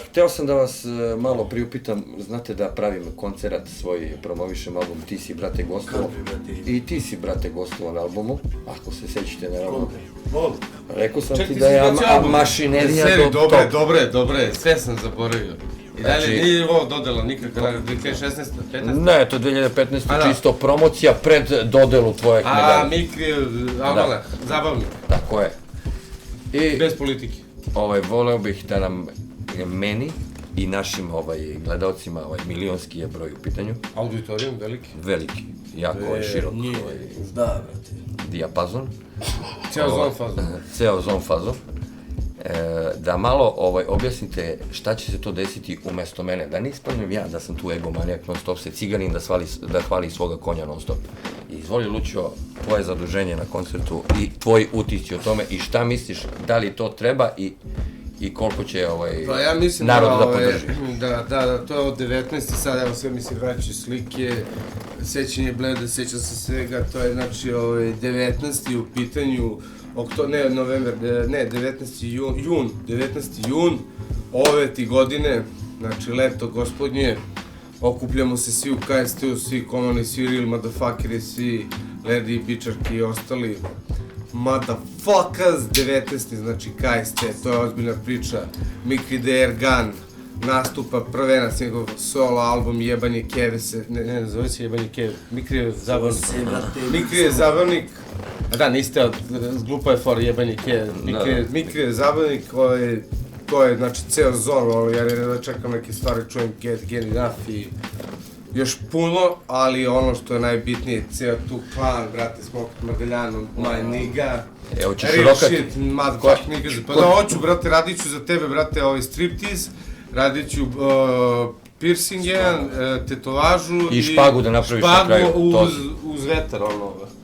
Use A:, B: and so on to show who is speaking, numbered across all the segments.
A: Hteo sam da vas malo priupitam, znate da pravim koncert svoj, promovišem album Ti si brate gostovao. I ti si brate gostovao na albumu, ako se sećate naravno. Rekao sam ti da je mašinerija do toga.
B: Dobre, sve sam zaboravio. I dalje nije ovo dodela nikakva, 2016. 15.
A: Ne, to je 2015. čisto promocija pred dodelu tvojeg medalja.
B: Mikri, Almana, zabavno.
A: Tako je. I
B: bez politike.
A: Voleo bih da nam meni i našim gledalcima, milionski je broj u pitanju.
B: Auditorijum veliki?
A: Veliki, jako širok dijapazon. Ceo zon fazon. Da malo objasnite šta će se to desiti umesto mene, da ne ispadnem ja da sam tu egomanijak non stop se ciganim da hvali svoga konja non stop. Izvoli Lucio, tvoje zaduženje na koncertu i tvoji utisci o tome i šta misliš, da li to treba i koliko će narod da podrži.
B: Da, to je od 19. sad, evo sve mi se vraćaju slike, sećanje bleda, sećam se svega, to je znači 19. u pitanju, 19. jun ove ti godine, znači leto gospodnje, okupljamo se svi u KST-u, svi komani, svi real motherfuckeri, svi ledi i pičarki i ostali motherfuckers, 19. znači KST, to je ozbiljna priča, Mikri the Ergan nastupa prvenac, njegov solo album Jebanje Keve se, ne zove se Jebanje Keve, Mikri je zabavnik, da, niste, glupa je fora Jebanje Keve, Mikri je zabavnik, to je, znači, ceo zon, ja ne čekam neke stvari, čujem Get Enough i još puno, ali ono što je najbitnije, ceo tu klan, brate, Smoke Margaljano, my nigga,
A: evo ćeš rokati.
B: Shit, motherfuck nigga, pa da, hoću, brate, radit ću za tebe, brate, striptease, radit ću piercing jedan, tetovažu
A: i špagu da napraviš na kraju.
B: Uz vetar,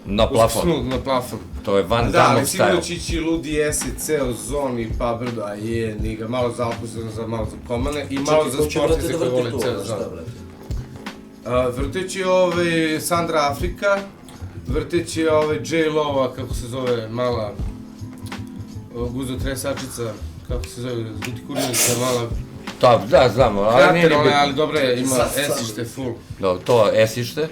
A: na plafon.
B: Na plafon.
A: To je Van Damme style.
B: Da, ali sigurno će ići ludi esi, ceo zon i pa brdo, a je, niga, malo za alkohol, malo za komane i malo za sportice koji vole ceo zon. Vrteći Sandra Afrika, vrteći J-Lo-a, kako se zove, mala guzo tresačica, kako se zove, zguti kurjenica, mala...
A: Da, znamo, ali nije...
B: Ali dobre, ima esište full.
A: To esište?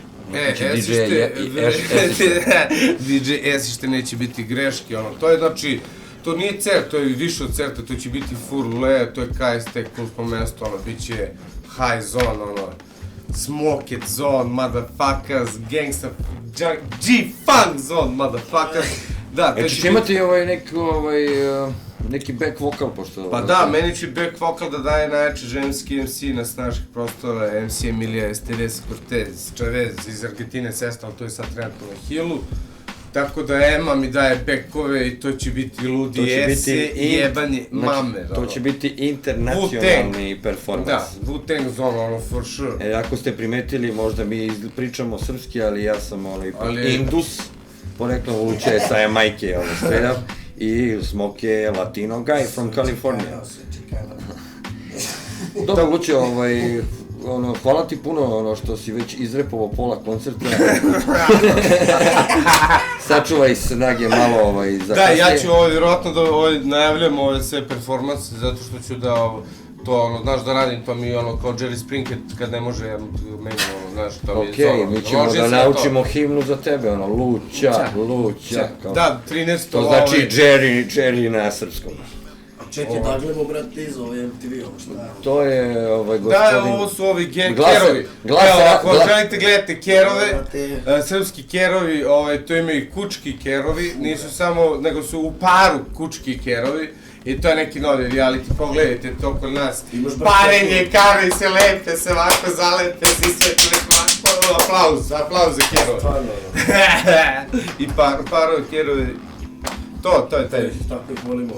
B: DJ esište neće biti greške, to je znači, to nije cert, to je više od certa, to će biti furle, to je KST, kultno mesto, bit će high zone, smoke zone, motherfuckers, gangsta, G-funk zone, motherfuckers.
A: Ćeš imati neki back vokal, pošto...
B: Pa da, meni će back vokal da daje najjači ženski MC na snažnih prostora, MC Emilia Esteves Cortez, Chavez iz Argentine, sestra, ali to je sad trenutno na Hillu. Tako da Ema mi daje backove i to će biti ludi ese i jebanje mame.
A: To će biti internacionalni performans.
B: Da, Wu-Tang zone, for sure.
A: Ako ste primetili, možda mi pričamo srpski, ali ja sam Indus, poreklo Luče je sa Jamajke, straight up. I Smoke je Latino guy from California. Dobro, Luče, hvala ti puno što si već izrepovao pola koncerta. Sačuvaj snage malo za kasnije.
B: Da, ja ću vjerojatno da najavljam ove sve performanse, zato što ću da to, znaš, da radim, to mi kao Jerry Springer, kad ne može, ja meni, znaš, to mi je zolo.
A: Okej, mi ćemo da naučimo himnu za tebe, Luća.
B: Da, 13.
A: To znači Jerry na srpskom.
C: Čekaj, da gledamo, brate, iz MTV-om, šta je?
A: To je, gospodin...
B: Da, ovo su ovi kerovi. Evo, ako želite gledate kerove, srpski kerovi, to imaju kučki kerovi, nisu samo, nego su u paru kučki kerovi. I to je neki novi reality, pogledajte to kod nas. Parenje, kare se lepe, se ovako zalepe, svi sve ovako, aplauz za kerove. I parove kerove. To je taj.
C: Tako ih volimo.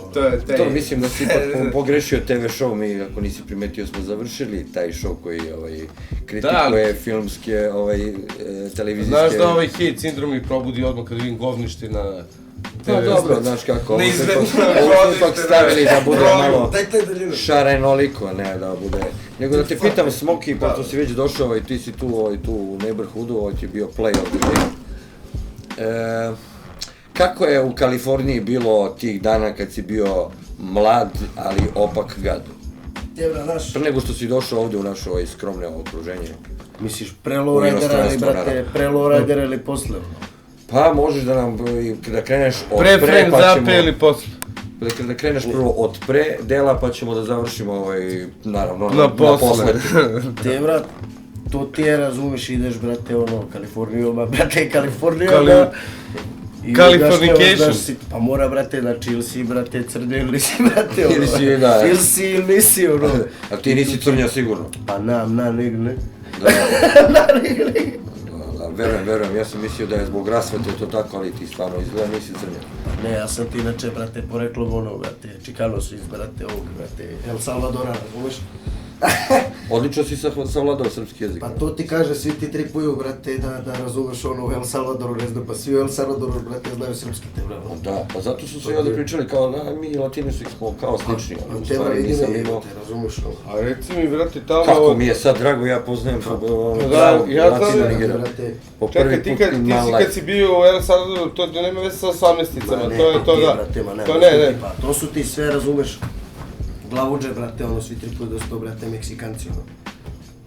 A: To mislim da si ipak pogrešio TV show, mi ako nisi primetio smo završili taj show koji kritikuje filmske, televizijske...
B: Znaš da ovaj hate sindrom mi probudi odmah kad vidim govnište na...
A: Pa dobro, znaš kako, ovo smo ipak stavili da bude malo šarenoliko, ne da bude... Nego da te pitam, Smokey, pošto si već došao i ti si tu u neighborhoodu, ovo ti je bio play of the day. Kako je u Kaliforniji bilo tih dana kad si bio mlad, ali opak gad?
C: Tjebra, naš,
A: Pre nego što si došao ovde u naše skromne okruženje.
B: Misliš
A: U
B: pre-lowrider ili,
A: inostranstvo,
B: brate, pre-lowrider ili posle?
A: Pa možeš da kreneš od
B: Pre
A: pre,
B: frame
A: pa
B: zape
A: ćemo...
B: ili posle?
A: Da kreneš prvo od pre dela, pa ćemo da završimo naravno,
B: Na posle.
A: posletu.
C: tjebra, to ti je, razumeš, ideš, brate, ono, Kalifornijom, a brate, Kalifornijom,
B: Californication.
C: Pa mora, brate, znači, ili si, brate, crni, ili si, brate, ono,
A: Ili si, da.
C: ili si, ili nisi, ono.
A: A ti nisi crnja sigurno.
C: Pa ne.
A: Da,
C: Da,
A: verujem, ja sam mislio da je zbog rasvete to tako, ali ti stvarno izgleda nisi crnja.
C: Ne, ja sam ti inače, brate, poreklom ono, brate, Čikano su iz, brate, ovog, brate, El Salvadora, razumeš?
A: Odlično si savladao srpski jezik.
C: Pa to ti kaže, svi ti tripuju, brate, da razumeš ono u El Salvadoru, ne znam, pa svi u El Salvadoru, brate, znaju srpski te, brate.
A: Da, pa zato su svi ovdje pričali kao da mi Latini smo kao slični, ali u
C: Te,
A: stvari
C: brate,
A: nisam
C: idemo,
A: imao...
C: te, razumeš ono.
B: A reci mi, brate, tamo...
A: Kako mi je sad drago, ja poznajem
B: Da, ja znam,
A: Latina Nigira.
C: brate.
A: Po prvi
B: Čekaj,
A: put in my
B: kad
A: life.
B: si bio u El Salvadoru, to nema veze sa 18-icama,
C: Ne,
B: to je to,
C: ti,
B: da.
C: brate, ma
B: To ne.
C: Pa to su ti sve, razumeš, glavuđe, brate, ono, svi tripuju da su to, brate, Meksikanci, ono.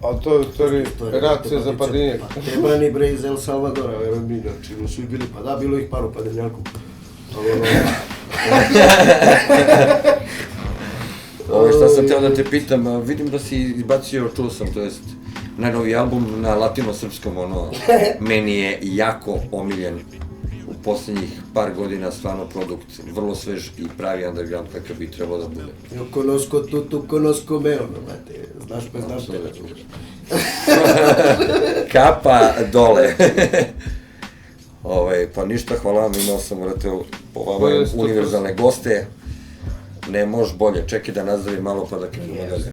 B: A to je u stvari
C: To je,
B: racija
C: brate,
B: zapadnjenja.
C: Pa te brani, bre, iz El Salvadora, verujem mi, znači, svi bili, pa da, bilo ih par upadnjaku. Ali, ono,
A: Šta sam teo da te pitam, vidim da si izbacio, čuo sam, to jest najnoviji album na latino-srpskom, meni je jako omiljen u posljednjih par godina, stvarno produkt, vrlo svež i pravi underground kakav bi trebao da bude.
C: Yo conozco tu conozco me, ono, brate, znaš me, razumeš.
A: Kapa dole. Pa ništa, hvala vam, imao sam, vrate, po vama univerzalne goste. Ne, može bolje, čekaj da nazdravim malo pa da krenemo dalje.